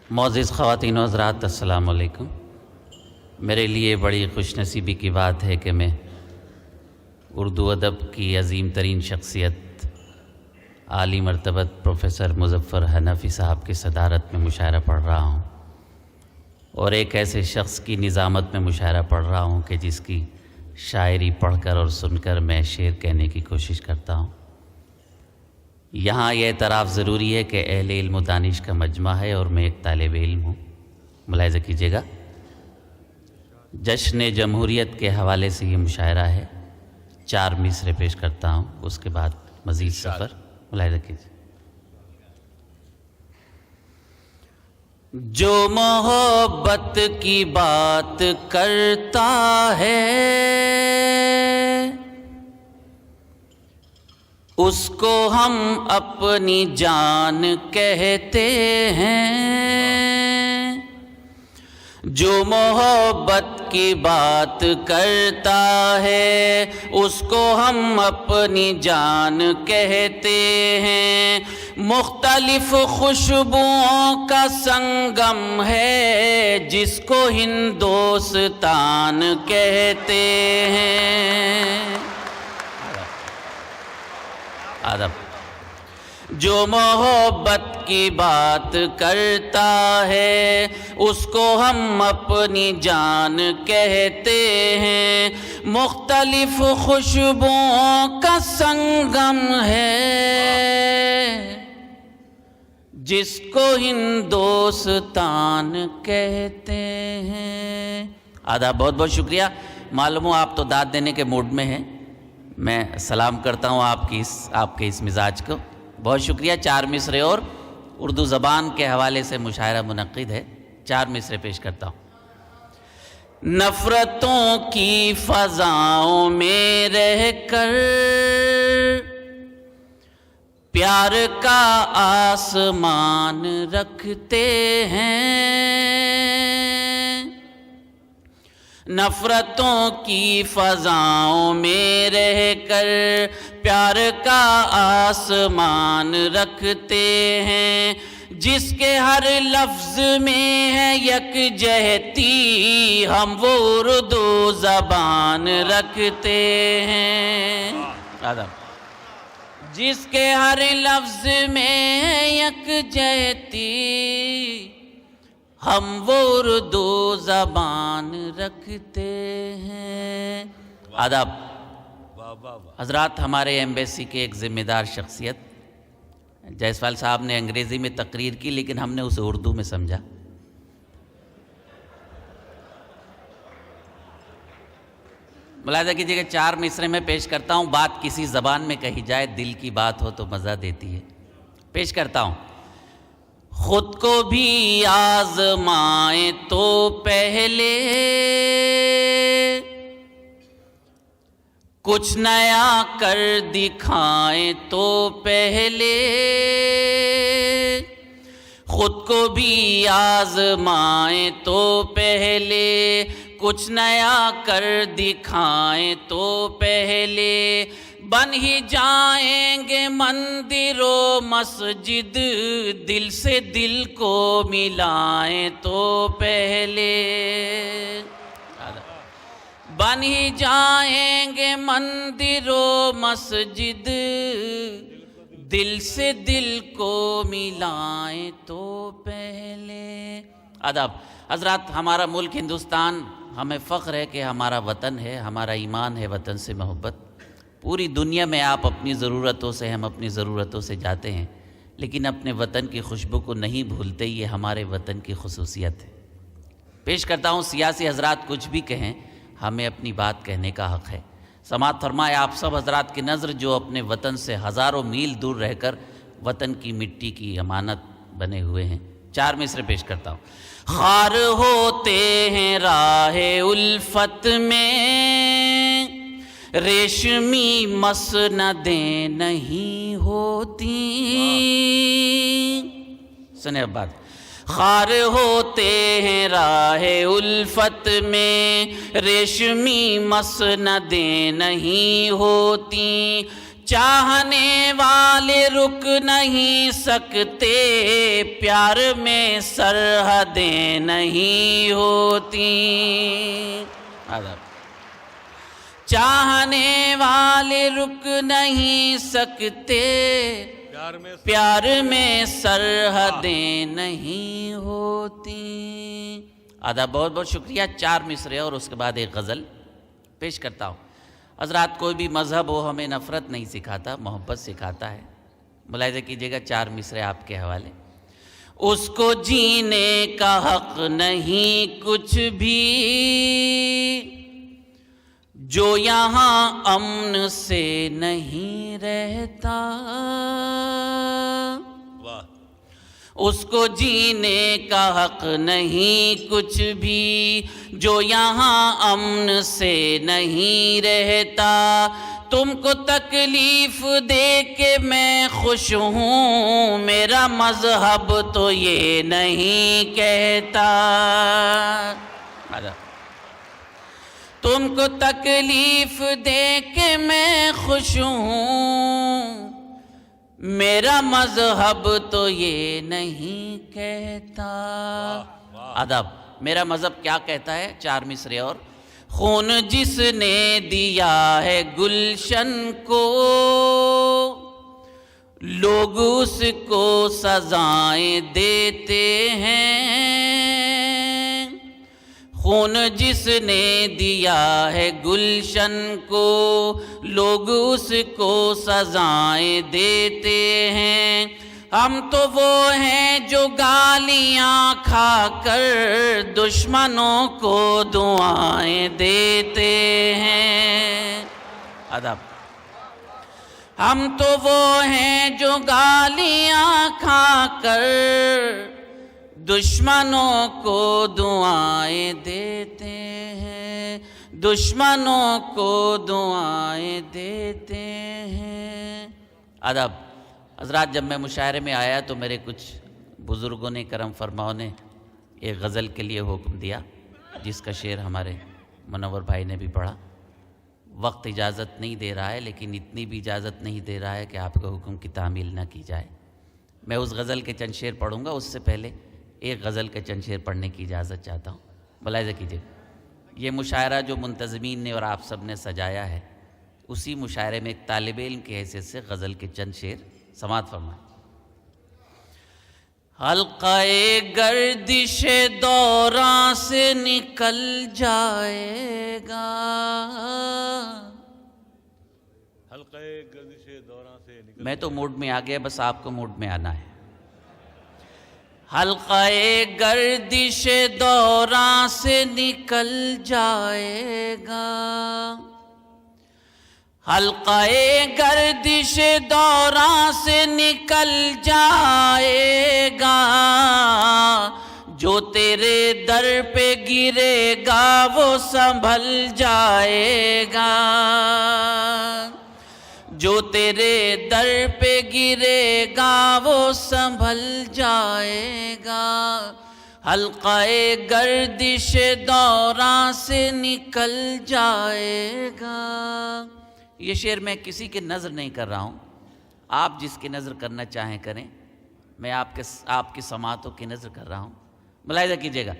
معزز خواتین و حضرات، السلام علیکم۔ میرے لیے بڑی خوش نصیبی کی بات ہے کہ میں اردو ادب کی عظیم ترین شخصیت عالی مرتبت پروفیسر مظفر حنفی صاحب کی صدارت میں مشاعرہ پڑھ رہا ہوں، اور ایک ایسے شخص کی نظامت میں مشاعرہ پڑھ رہا ہوں کہ جس کی شاعری پڑھ کر اور سن کر میں شعر کہنے کی کوشش کرتا ہوں۔ یہاں یہ اعتراف ضروری ہے کہ اہل علم و دانش کا مجمع ہے اور میں ایک طالب علم ہوں، ملاحظہ کیجیے گا۔ جشن جمہوریت کے حوالے سے یہ مشاعرہ ہے، 4 مصرعے پیش کرتا ہوں، اس کے بعد مزید سفر ملاحظہ کیجیے۔ جو محبت کی بات کرتا ہے اس کو ہم اپنی جان کہتے ہیں، جو محبت کی بات کرتا ہے اس کو ہم اپنی جان کہتے ہیں۔ مختلف خوشبوؤں کا سنگم ہے جس کو ہندوستان کہتے ہیں۔ ادب۔ جو محبت کی بات کرتا ہے اس کو ہم اپنی جان کہتے ہیں، مختلف خوشبوؤں کا سنگم ہے جس کو ہندوستان کہتے ہیں۔ آداب، بہت بہت شکریہ۔ معلوم ہو آپ تو داد دینے کے موڈ میں ہیں، میں سلام کرتا ہوں آپ کے اس مزاج کو۔ بہت شکریہ۔ 4 مصرعے اور اردو زبان کے حوالے سے مشاعرہ منعقد ہے، 4 مصرعے پیش کرتا ہوں۔ نفرتوں کی فضاؤں میں رہ کر پیار کا آسمان رکھتے ہیں، نفرتوں کی فضاؤں میں رہ کر پیار کا آسمان رکھتے ہیں، جس کے ہر لفظ میں ہے یکجہتی ہم وہ اردو زبان رکھتے ہیں۔ جس کے ہر لفظ میں ہے یکجہتی ہم وہ اردو زبان رکھتے ہیں۔ آداب۔ حضرات، ہمارے ایمبیسی کے ایک ذمہ دار شخصیت جیسوال صاحب نے انگریزی میں تقریر کی، لیکن ہم نے اسے اردو میں سمجھا۔ ملاحظہ کیجیے کہ 4 مصرعے میں پیش کرتا ہوں، بات کسی زبان میں کہی جائے دل کی بات ہو تو مزہ دیتی ہے۔ پیش کرتا ہوں۔ خود کو بھی آزمائیں تو پہلے کچھ نیا کر دکھائیں تو پہلے، خود کو بھی آزمائیں تو پہلے کچھ نیا کر دکھائیں تو پہلے، بن ہی جائیں گے مندر و مسجد دل سے دل کو ملائیں تو پہلے، بن ہی جائیں گے مندر و مسجد دل سے دل کو ملائیں تو پہلے۔ آداب۔ حضرات، ہمارا ملک ہندوستان، ہمیں فخر ہے کہ ہمارا وطن ہے، ہمارا ایمان ہے وطن سے محبت۔ پوری دنیا میں آپ اپنی ضرورتوں سے، ہم اپنی ضرورتوں سے جاتے ہیں، لیکن اپنے وطن کی خوشبو کو نہیں بھولتے، یہ ہمارے وطن کی خصوصیت ہے۔ پیش کرتا ہوں، سیاسی حضرات کچھ بھی کہیں، ہمیں اپنی بات کہنے کا حق ہے۔ سماعت فرمائے آپ سب حضرات کی نظر جو اپنے وطن سے ہزاروں میل دور رہ کر وطن کی مٹی کی امانت بنے ہوئے ہیں۔ 4 مصرعے پیش کرتا ہوں۔ خار ہوتے ہیں راہ الفت میں، ریشمی مسندیں نہیں ہوتی، سنیں اب بات۔ خار ہوتے ہیں راہ الفت میں، ریشمی مسندیں نہیں ہوتی، چاہنے والے رک نہیں سکتے، پیار میں سرحدیں نہیں ہوتی۔ چاہنے والے رک نہیں سکتے، پیار میں سرحدیں نہیں ہوتی۔ آداب، بہت بہت شکریہ۔ 4 مصرے اور اس کے بعد ایک غزل پیش کرتا ہوں۔ حضرات، کوئی بھی مذہب ہو ہمیں نفرت نہیں سکھاتا، محبت سکھاتا ہے۔ ملاحظہ کیجئے گا 4 مصرے آپ کے حوالے۔ اس کو جینے کا حق نہیں کچھ بھی، جو یہاں امن سے نہیں رہتا۔ اس کو جینے کا حق نہیں کچھ بھی، جو یہاں امن سے نہیں رہتا۔ تم کو تکلیف دے کے میں خوش ہوں، میرا مذہب تو یہ نہیں کہتا۔ تم کو تکلیف دے کے میں خوش ہوں، میرا مذہب تو یہ نہیں کہتا۔ آداب، میرا مذہب کیا کہتا ہے؟ 4 مصرے اور۔ خون جس نے دیا ہے گلشن کو، لوگ اس کو سزائیں دیتے ہیں۔ خون جس نے دیا ہے گلشن کو، لوگ اس کو سزائیں دیتے ہیں۔ ہم تو وہ ہیں جو گالیاں کھا کر دشمنوں کو دعائیں دیتے ہیں۔ ادب، ہم تو وہ ہیں جو گالیاں کھا کر دشمنوں کو دعائیں دیتے ہیں، دشمنوں کو دعائیں دیتے ہیں۔ ادب، حضرات، جب میں مشاعرے میں آیا تو میرے کچھ بزرگوں نے، کرم فرماؤں نے ایک غزل کے لیے حکم دیا، جس کا شعر ہمارے منور بھائی نے بھی پڑھا۔ وقت اجازت نہیں دے رہا ہے، لیکن اتنی بھی اجازت نہیں دے رہا ہے کہ آپ کے حکم کی تعمیل نہ کی جائے۔ میں اس غزل کے چند شعر پڑھوں گا، اس سے پہلے ایک غزل کے چند شعر پڑھنے کی اجازت چاہتا ہوں۔ ملاحظہ کیجیے، یہ مشاعرہ جو منتظمین نے اور آپ سب نے سجایا ہے، اسی مشاعرے میں ایک طالب علم کی حیثیت سے غزل کے چند شعر سماعت فرمائیں۔ حلقہ گردش دوراں سے نکل جائے گا، حلقہ گردش دوراں سے نکل، میں تو موڈ میں آ گیا، بس آپ کو موڈ میں آنا ہے۔ حلقہ گردش دوراں سے نکل جائے گا، حلقہ گردش دوراں سے نکل جائے گا، جو تیرے در پہ گرے گا وہ سنبھل جائے گا، جو تیرے در پہ گرے گا وہ سنبھل جائے گا، حلقہ گردش دوراں سے نکل جائے گا۔ یہ شعر میں کسی کی نظر نہیں کر رہا ہوں، آپ جس کی نظر کرنا چاہیں کریں، میں آپ کی سماعتوں کی نظر کر رہا ہوں۔ ملاحظہ کیجئے گا،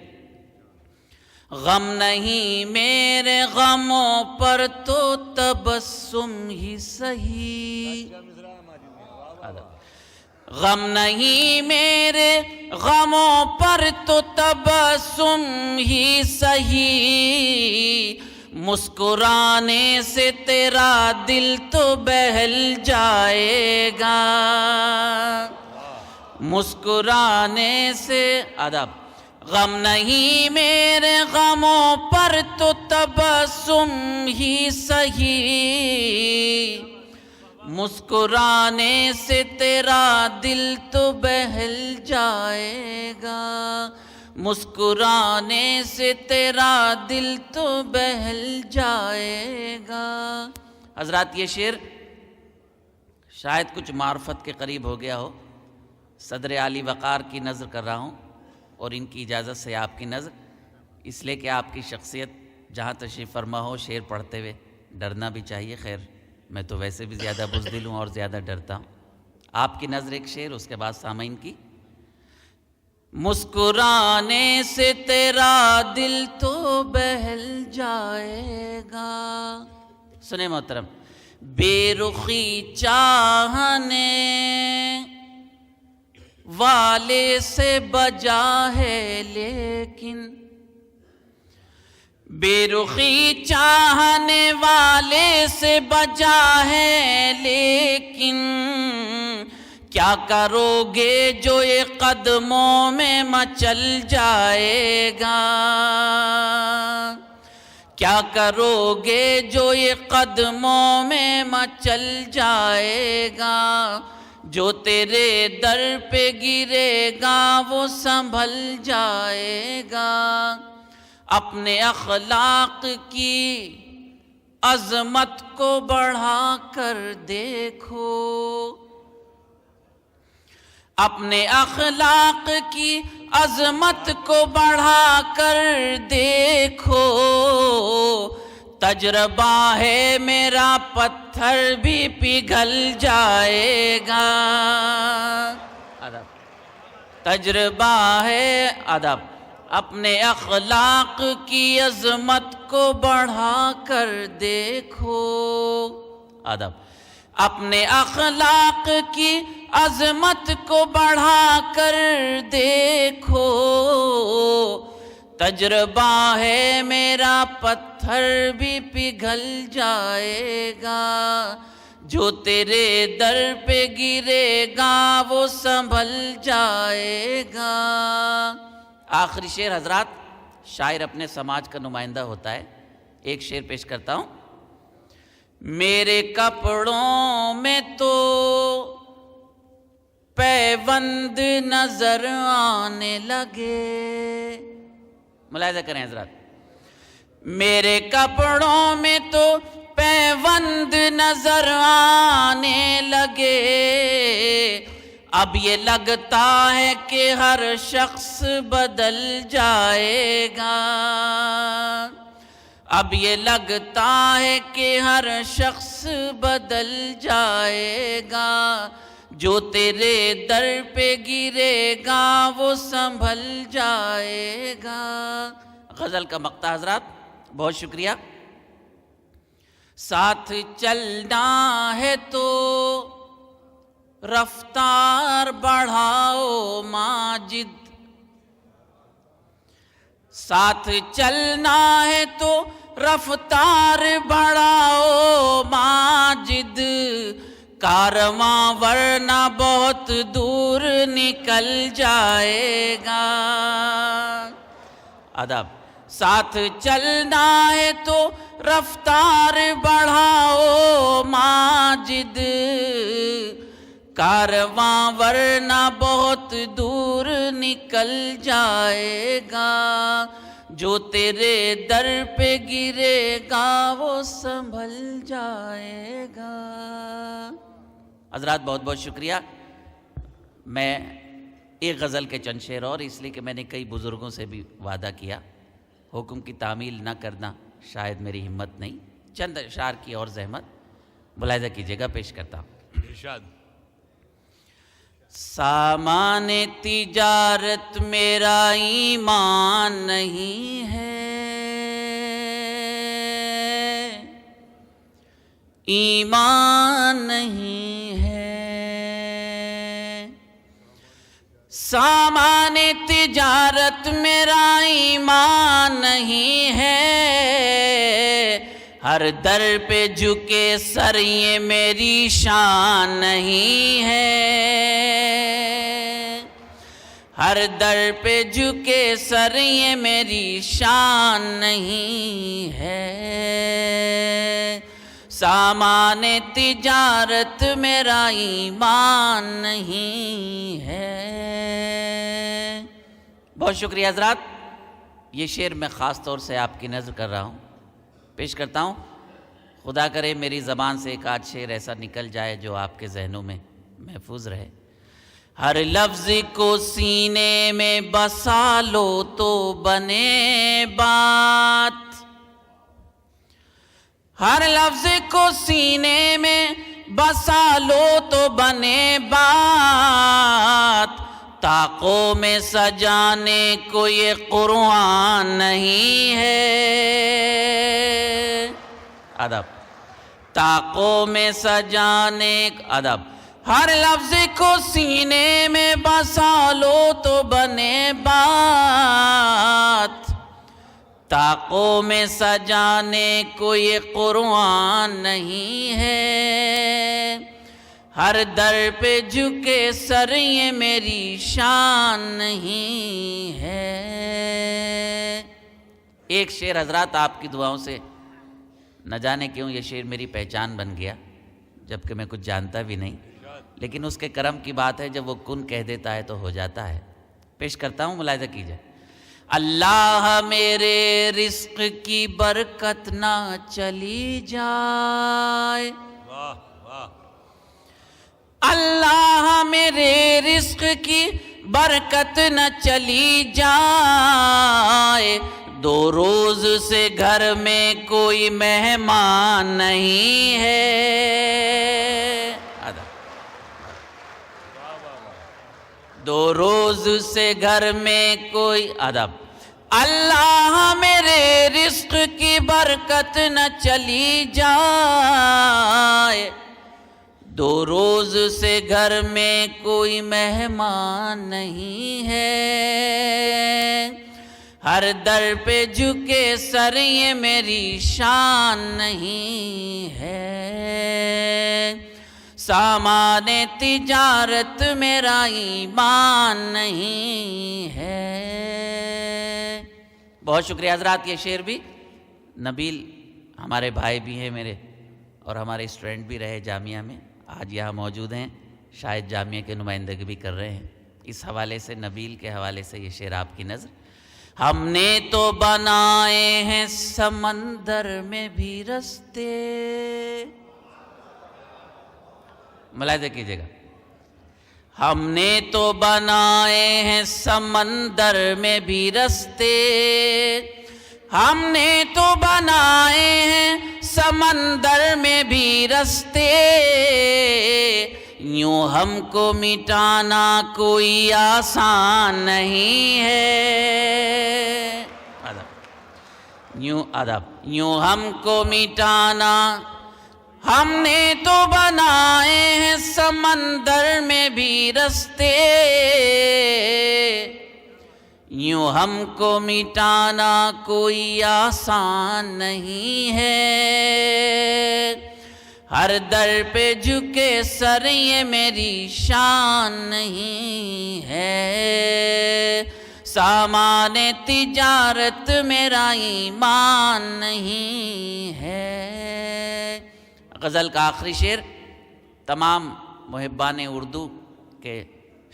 غم نہیں میرے غموں پر تو تبسم ہی سہی، غم نہیں میرے غموں پر تو تبسم ہی سہی، مسکرانے سے تیرا دل تو بہل جائے گا، مسکرانے سے۔ آداب، غم نہیں میرے غموں پر تو تبسم ہی سہی، مسکرانے سے تیرا دل تو بہل جائے گا، مسکرانے سے تیرا دل تو بہل جائے گا۔ حضرات، یہ شعر شاید کچھ معرفت کے قریب ہو گیا ہو، صدر عالی وقار کی نظر کر رہا ہوں، اور ان کی اجازت سے آپ کی نظر، اس لیے کہ آپ کی شخصیت جہاں تشریف فرما ہو، شعر پڑھتے ہوئے ڈرنا بھی چاہیے۔ خیر، میں تو ویسے بھی زیادہ بزدل ہوں اور زیادہ ڈرتا ہوں. آپ کی نظر ایک شعر، اس کے بعد سامعین کی. مسکرانے سے تیرا دل تو بہل جائے گا. سنیں محترم. بے رخی چاہنے والے سے بجا ہے لیکن، بے رخی چاہنے والے سے بجا ہے لیکن، کیا کرو گے جو یہ قدموں میں مچل جائے گا. کیا کرو گے جو یہ قدموں میں مچل جائے گا. جو تیرے در پہ گرے گا وہ سنبھل جائے گا. اپنے اخلاق کی عظمت کو بڑھا کر دیکھو، اپنے اخلاق کی عظمت کو بڑھا کر دیکھو. تجربہ ہے میرا پتھر بھی پگھل جائے گا. تجربہ ہے ادب. اپنے اخلاق کی عظمت کو بڑھا کر دیکھو. ادب. اپنے اخلاق کی عظمت کو بڑھا کر دیکھو. تجربہ ہے میرا پتھر بھی پگھل جائے گا. جو تیرے در پہ گرے گا وہ سنبھل جائے گا. آخری شعر حضرات، شاعر اپنے سماج کا نمائندہ ہوتا ہے. ایک شعر پیش کرتا ہوں. میرے کپڑوں میں تو پیوند نظر آنے لگے. ملاحظہ کریں حضرات. میرے کپڑوں میں تو پیوند نظر آنے لگے. اب یہ لگتا ہے کہ ہر شخص بدل جائے گا. اب یہ لگتا ہے کہ ہر شخص بدل جائے گا. جو تیرے در پہ گرے گا وہ سنبھل جائے گا. غزل کا مقطع حضرات. بہت شکریہ. ساتھ چلنا ہے تو رفتار بڑھاؤ ماجد. ساتھ چلنا ہے تو رفتار بڑھاؤ ماجد. کارواں ورنہ بہت دور نکل جائے گا. ادب. ساتھ چلنا ہے تو رفتار بڑھاؤ ماجد. کارواں ورنہ بہت دور نکل جائے گا. جو تیرے در پہ گرے گا وہ سنبھل جائے گا. حضرات بہت بہت شکریہ. میں ایک غزل کے چند شعر اور، اس لیے کہ میں نے کئی بزرگوں سے بھی وعدہ کیا حکم کی تعمیل نہ کرنا شاید میری ہمت نہیں. چند اشعار کی اور زحمت ملاحظہ کیجیے گا. پیش کرتا ہوں. ارشاد. سامان تجارت میرا ایمان نہیں ہے. ایمان نہیں ہے. سامان تجارت میرا ایمان نہیں ہے. ہر در پہ جھکے سر یہ میری شان نہیں ہے. ہر در پہ جھکے سر یہ میری شان نہیں ہے. سامان تجارت میرا ایمان نہیں ہے. بہت شکریہ حضرات. یہ شعر میں خاص طور سے آپ کی نظر کر رہا ہوں. پیش کرتا ہوں. خدا کرے میری زبان سے ایک آدھ شعر ایسا نکل جائے جو آپ کے ذہنوں میں محفوظ رہے. ہر لفظ کو سینے میں بسا لو تو بنے بات. ہر لفظ کو سینے میں بسا لو تو بنے بات، طاقوں میں سجانے کو یہ قرآن نہیں ہے۔ ادب، طاقوں میں سجانے ادب، ہر لفظ کو سینے میں بسا لو تو بنے بات، طاقوں میں سجانے کو یہ قرآن نہیں ہے۔ ہر در پہ جھکے سر یہ میری شان نہیں ہے۔ ایک شعر حضرات آپ کی دعاؤں سے نہ جانے کیوں یہ شعر میری پہچان بن گیا، جبکہ میں کچھ جانتا بھی نہیں، لیکن اس کے کرم کی بات ہے، جب وہ کن کہہ دیتا ہے تو ہو جاتا ہے۔ پیش کرتا ہوں، ملاحظہ کیجئے۔ اللہ میرے رزق کی برکت نہ چلی جائے، واہ واہ، اللہ میرے رزق کی برکت نہ چلی جائے، دو روز سے گھر میں کوئی مہمان نہیں ہے۔ دو روز سے گھر میں کوئی ادب، اللہ میرے رزق کی برکت نہ چلی جائے، دو روز سے گھر میں کوئی مہمان نہیں ہے۔ ہر در پہ جھکے سر یہ میری شان نہیں ہے۔ سامان تجارت میرا ایمان نہیں ہے۔ بہت شکریہ حضرات۔ یہ شعر بھی نبیل ہمارے بھائی بھی ہیں میرے، اور ہمارے اسٹوڈنٹ بھی رہے جامعہ میں، آج یہاں موجود ہیں، شاید جامعہ کے نمائندگی بھی کر رہے ہیں۔ اس حوالے سے، نبیل کے حوالے سے یہ شعر آپ کی نظر۔ ہم نے تو بنائے ہیں سمندر میں بھی رستے، ملاحظہ کیجئے گا، ہم نے تو بنائے ہیں سمندر میں بھی رستے، ہم نے تو بنائے ہیں سمندر میں بھی رستے، یوں ہم کو مٹانا کوئی آسان نہیں ہے۔ یوں ہم کو مٹانا، ہم نے تو بنائے ہیں سمندر میں بھی رستے، یوں ہم کو مٹانا کوئی آسان نہیں ہے۔ ہر در پہ جھکے سر یہ میری شان نہیں ہے۔ سامان تجارت میرا ایمان نہیں ہے۔ غزل کا آخری شعر تمام محبان اردو کے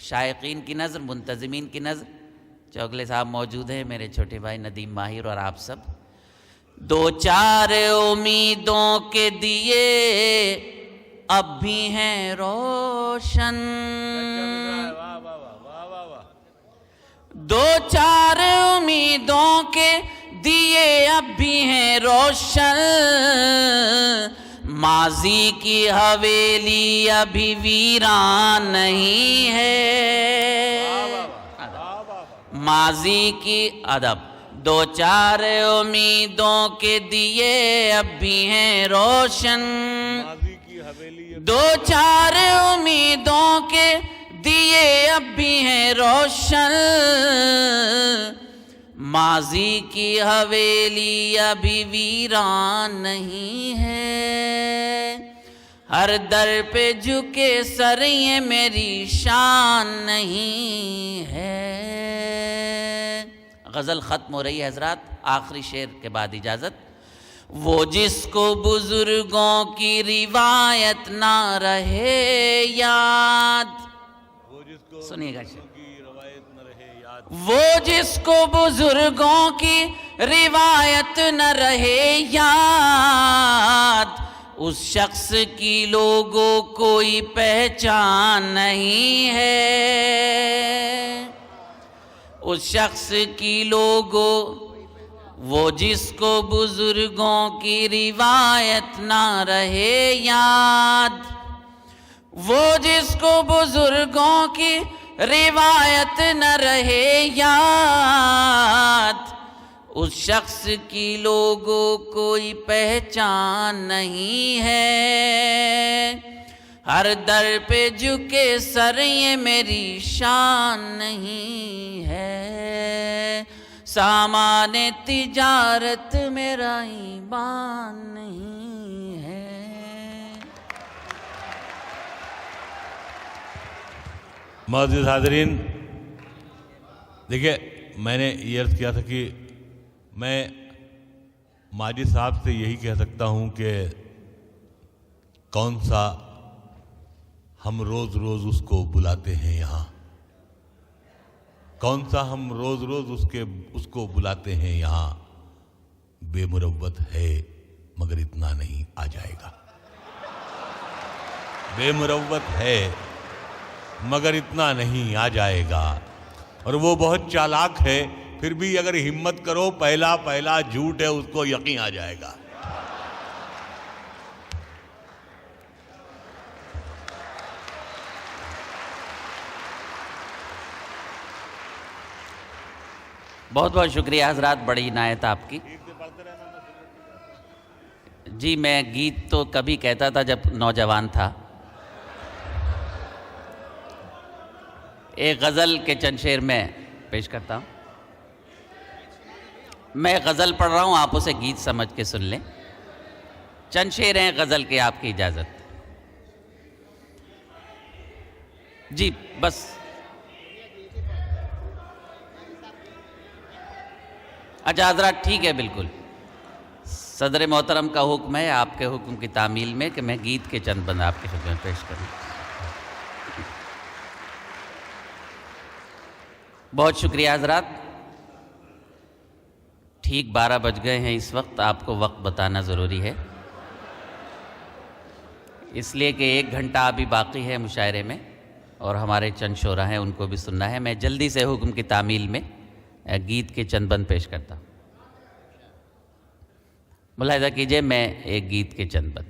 شائقین کی نظر، منتظمین کی نظر، چوگلے صاحب موجود ہیں، میرے چھوٹے بھائی ندیم ماہر اور آپ سب۔ دو چار امیدوں کے دیے اب بھی ہیں روشن، واہ واہ واہ واہ واہ، دو چار امیدوں کے دیے اب بھی ہیں روشن، ماضی کی حویلی ابھی ویران نہیں ہے۔ ماضی کی ادب، دو چار امیدوں کے دیے اب بھی ہیں روشن، ماضی کی حویلی دو چار امیدوں کے دیے اب بھی ہیں روشن، ماضی کی حویلی ابھی ویران نہیں ہے۔ ہر در پہ جھکے سر یہ میری شان نہیں ہے۔ غزل ختم ہو رہی ہے حضرات، آخری شعر کے بعد اجازت۔ وہ جس کو بزرگوں کی روایت نہ رہے یاد، وہ جس کو سنیے گا شعر، کی روایت نہ رہے یاد، وہ جس کو بزرگوں کی روایت نہ رہے یاد، اس شخص کی لوگوں کوئی پہچان نہیں ہے۔ اس شخص کی لوگوں وہ جس کو بزرگوں کی روایت نہ رہے یاد، وہ جس کو بزرگوں کی روایت نہ رہے یاد، اس شخص کی لوگوں کوئی پہچان نہیں ہے، ہر در پہ جھکے سر یہ میری شان نہیں ہے، سامان تجارت میرا ایمان نہیں ہے۔ معزز حاضرین، دیکھیے میں نے یہ عرض کیا تھا کہ میں ماجد صاحب سے یہی کہہ سکتا ہوں کہ کون سا ہم روز روز اس کو بلاتے ہیں یہاں، کون سا ہم روز روز اس کو بلاتے ہیں یہاں، بے مروت ہے مگر اتنا نہیں آ جائے گا، بے مروت ہے مگر اتنا نہیں آ جائے گا، اور وہ بہت چالاک ہے، پھر بھی اگر ہمت کرو پہلا پہلا جھوٹ ہے اس کو یقین آ جائے گا۔ بہت بہت شکریہ حضرات، بڑی عنایت آپ کی۔ جی میں گیت تو کبھی کہتا تھا جب نوجوان تھا، ایک غزل کے چند شعر میں پیش کرتا ہوں۔ میں غزل پڑھ رہا ہوں، آپ اسے گیت سمجھ کے سن لیں، چند شعر ہیں غزل کے، آپ کی اجازت؟ جی بس اچھا حضرات، ٹھیک ہے، بالکل صدر محترم کا حکم ہے، آپ کے حکم کی تعمیل میں، کہ میں گیت کے چند بند آپ کی خدمت میں پیش کروں۔ بہت شکریہ حضرات، ٹھیک 12 بج گئے ہیں اس وقت، آپ کو وقت بتانا ضروری ہے، اس لیے کہ 1 گھنٹہ ابھی باقی ہے مشاعرے میں، اور ہمارے چند شعراء ہیں ان کو بھی سننا ہے۔ میں جلدی سے حکم کی تعمیل میں گیت کے چند بند پیش کرتا ہوں۔ ملاحظہ کیجئے، میں ایک گیت کے چند بند،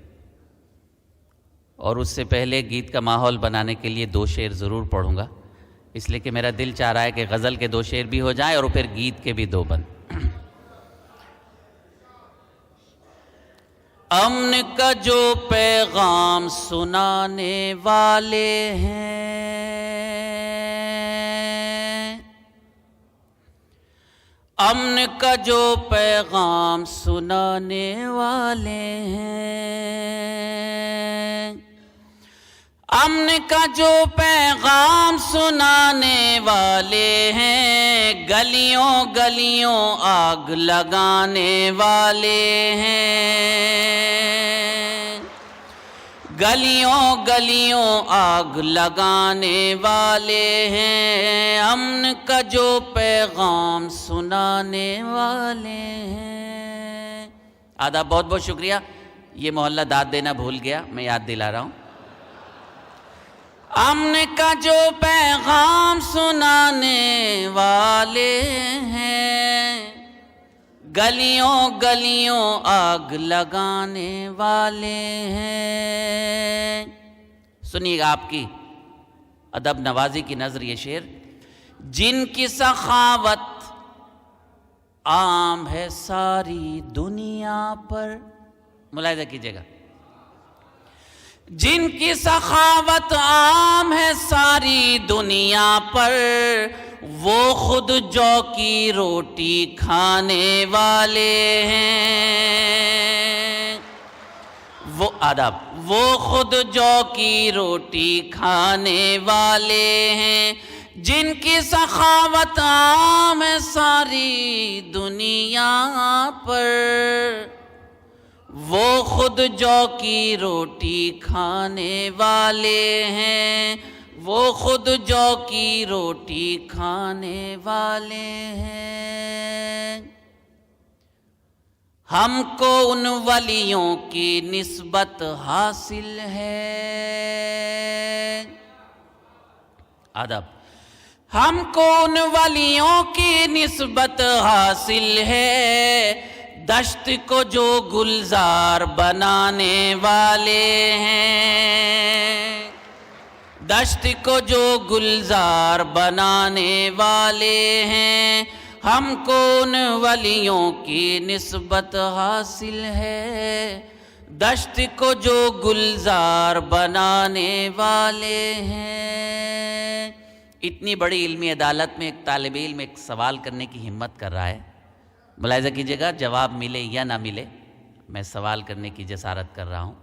اور اس سے پہلے گیت کا ماحول بنانے کے لیے 2 شعر ضرور پڑھوں گا، اس لیے کہ میرا دل چاہ رہا ہے کہ غزل کے 2 شعر بھی ہو جائیں اور پھر گیت کے بھی 2 بند۔ امن کا جو پیغام سنانے والے ہیں، امن کا جو پیغام سنانے والے ہیں، امن کا جو پیغام سنانے والے ہیں، گلیوں گلیوں آگ لگانے والے ہیں، گلیوں گلیوں آگ لگانے والے ہیں، امن کا جو پیغام سنانے والے ہیں۔ آداب، بہت بہت شکریہ۔ یہ محلہ داد دینا بھول گیا، میں یاد دلا رہا ہوں۔ امن کا جو پیغام سنانے والے ہیں، گلیوں گلیوں آگ لگانے والے ہیں۔ سنیے گا آپ کی ادب نوازی کی نظر یہ شعر، جن کی سخاوت عام ہے ساری دنیا پر، ملاحظہ کیجئے گا، جن کی سخاوت عام ہے ساری دنیا پر، وہ خود جو کی روٹی کھانے والے ہیں، وہ آداب، وہ خود جو کی روٹی کھانے والے ہیں، جن کی سخاوت عام ہے ساری دنیا پر، وہ خود جو کی روٹی کھانے والے ہیں، وہ خود جو کی روٹی کھانے والے ہیں۔ ہم کو ان ولیوں کی نسبت حاصل ہے، آداب، ہم کو ان ولیوں کی نسبت حاصل ہے، دشت کو جو گلزار بنانے والے ہیں، دشت کو جو گلزار بنانے والے ہیں، ہم کو ان ولیوں کی نسبت حاصل ہے، دشت کو جو گلزار بنانے والے ہیں۔ اتنی بڑی علمی عدالت میں ایک طالب علم ایک سوال کرنے کی ہمت کر رہا ہے۔ ملاحظہ کیجیے گا، جواب ملے یا نہ ملے، میں سوال کرنے کی جسارت کر رہا ہوں۔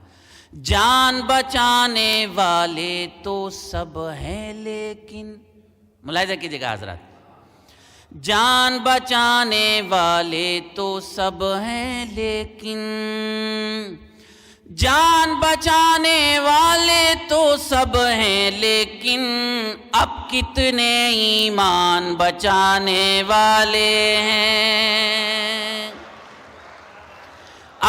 جان بچانے والے تو سب ہیں لیکن، ملاحظہ کیجیے گا حضرات، جان بچانے والے تو سب ہیں لیکن، جان بچانے والے تو سب ہیں لیکن، اب کتنے ایمان بچانے والے ہیں،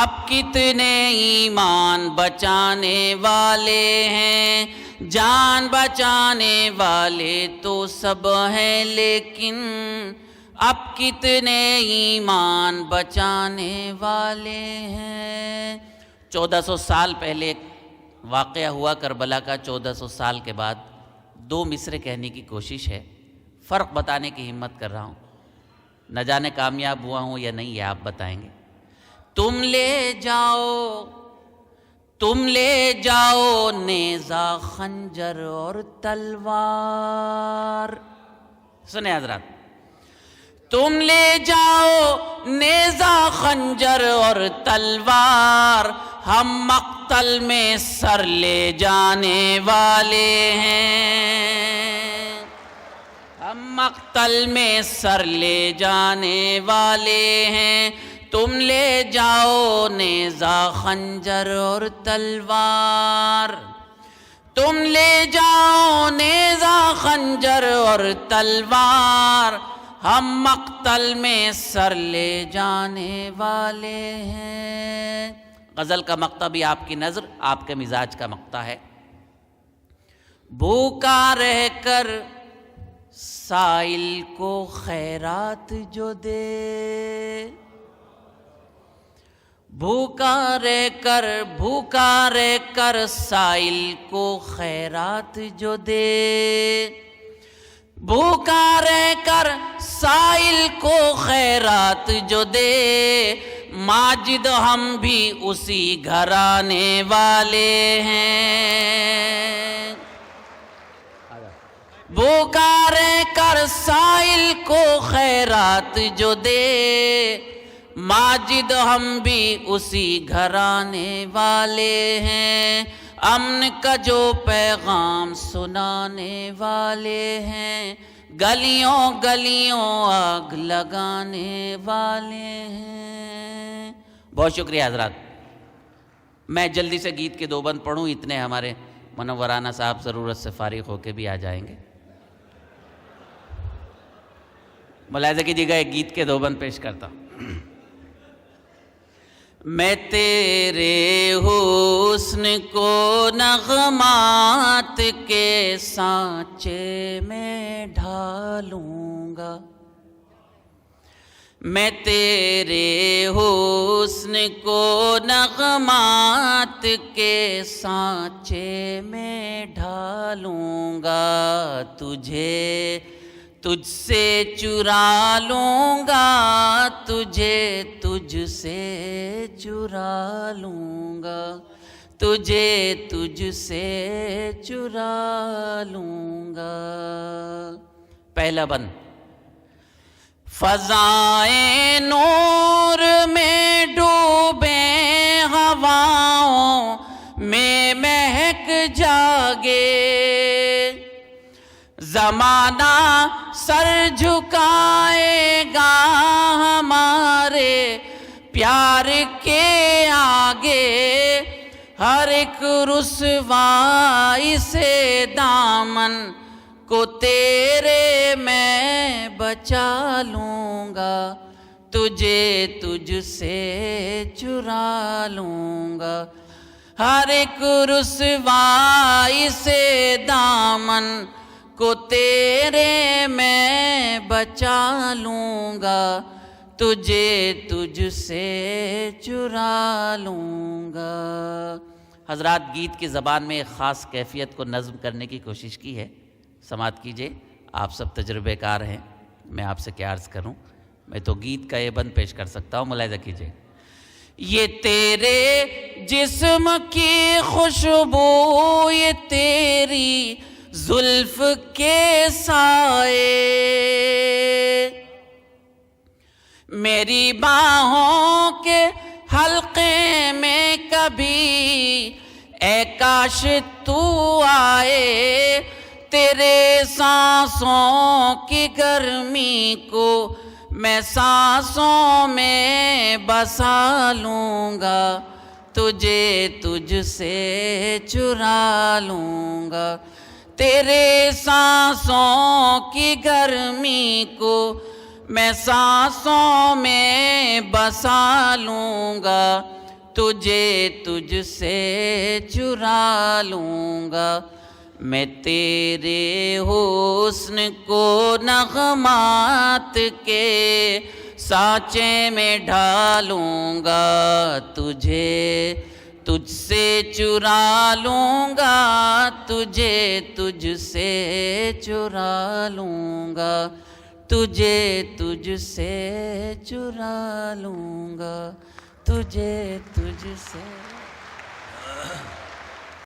اب کتنے ایمان بچانے والے ہیں، جان بچانے والے تو سب ہیں لیکن، اب کتنے ایمان بچانے والے ہیں۔ 1400 سال پہلے ایک واقعہ ہوا کربلا کا، 1400 سال کے بعد 2 مصرے کہنے کی کوشش ہے، فرق بتانے کی ہمت کر رہا ہوں، نہ جانے کامیاب ہوا ہوں یا نہیں، یہ آپ بتائیں گے۔ تم لے جاؤ نیزہ خنجر اور تلوار، سنیں حضرات، تم لے جاؤ نیزہ خنجر اور تلوار، ہم مقتل میں سر لے جانے والے ہیں، ہم مقتل میں سر لے جانے والے ہیں، تم لے جاؤ نیزہ خنجر اور تلوار، تم لے جاؤ نیزہ خنجر اور تلوار، ہم مقتل میں سر لے جانے والے ہیں۔ غزل کا مقطع بھی آپ کی نظر، آپ کے مزاج کا مقطع ہے۔ بھوکا رہ کر سائل کو خیرات جو دے، بھوکا رہ کر سائل کو خیرات جو دے، بھوکا رہ کر سائل کو خیرات جو دے، ماجد ہم بھی اسی گھرانے والے ہیں، بھوکا رہ کر سائل کو خیرات جو دے، ماجد ہم بھی اسی گھرانے والے ہیں، امن کا جو پیغام سنانے والے ہیں، گلیوں گلیوں آگ لگانے والے ہیں۔ بہت شکریہ حضرات، میں جلدی سے گیت کے 2 بند پڑھوں، اتنے ہمارے منورانہ صاحب ضرورت سے فارغ ہو کے بھی آ جائیں گے۔ ملاحظہ کیجیے گا، ایک گیت کے 2 بند پیش کرتا ہوں۔ میں تیرے حسن کو نغمات کے سانچے میں ڈھالوں گا، میں تیرے حسن کو نغمات کے سانچے میں ڈھالوں گا، تجھ سے چرا لوں گا، تجھ سے چرا لوں گا، تجھ سے چرا لوں گا۔ پہلا بند، فضائیں نور میں ڈوبے، ہواؤں میں مہک جاگے، زمانہ سر جھکائے گا ہمارے پیار کے آگے، ہر ایک رسوائی سے دامن کو تیرے میں بچا لوں گا، تجھ سے چرا لوں گا، ہر ایک رسوائی سے دامن کو تیرے میں بچا لوں گا، تجھے تجھ سے چرا لوں گا۔ حضرات، گیت کی زبان میں ایک خاص کیفیت کو نظم کرنے کی کوشش کی ہے، سماعت کیجئے۔ آپ سب تجربے کار ہیں، میں آپ سے کیا عرض کروں، میں تو گیت کا یہ بند پیش کر سکتا ہوں، ملاحظہ کیجئے۔ یہ تیرے جسم کی خوشبو، یہ تیری زلف کے سائے، میری باہوں کے حلقے میں کبھی اے کاش تو آئے، تیرے سانسوں کی گرمی کو میں سانسوں میں بسا لوں گا، تجھے تجھ سے چرا لوں گا، تیرے سانسوں کی گرمی کو میں سانسوں میں بسا لوں گا، تجھے تجھ سے چرا لوں گا، میں تیرے حسن کو نغمات کے سانچے میں ڈھالوں گا، تجھے تجھ سے چرا لوں گا، تجھے تجھ سے چرا لوں گا، تجھے تجھ سے چرا لوں گا، تجھے تجھ سے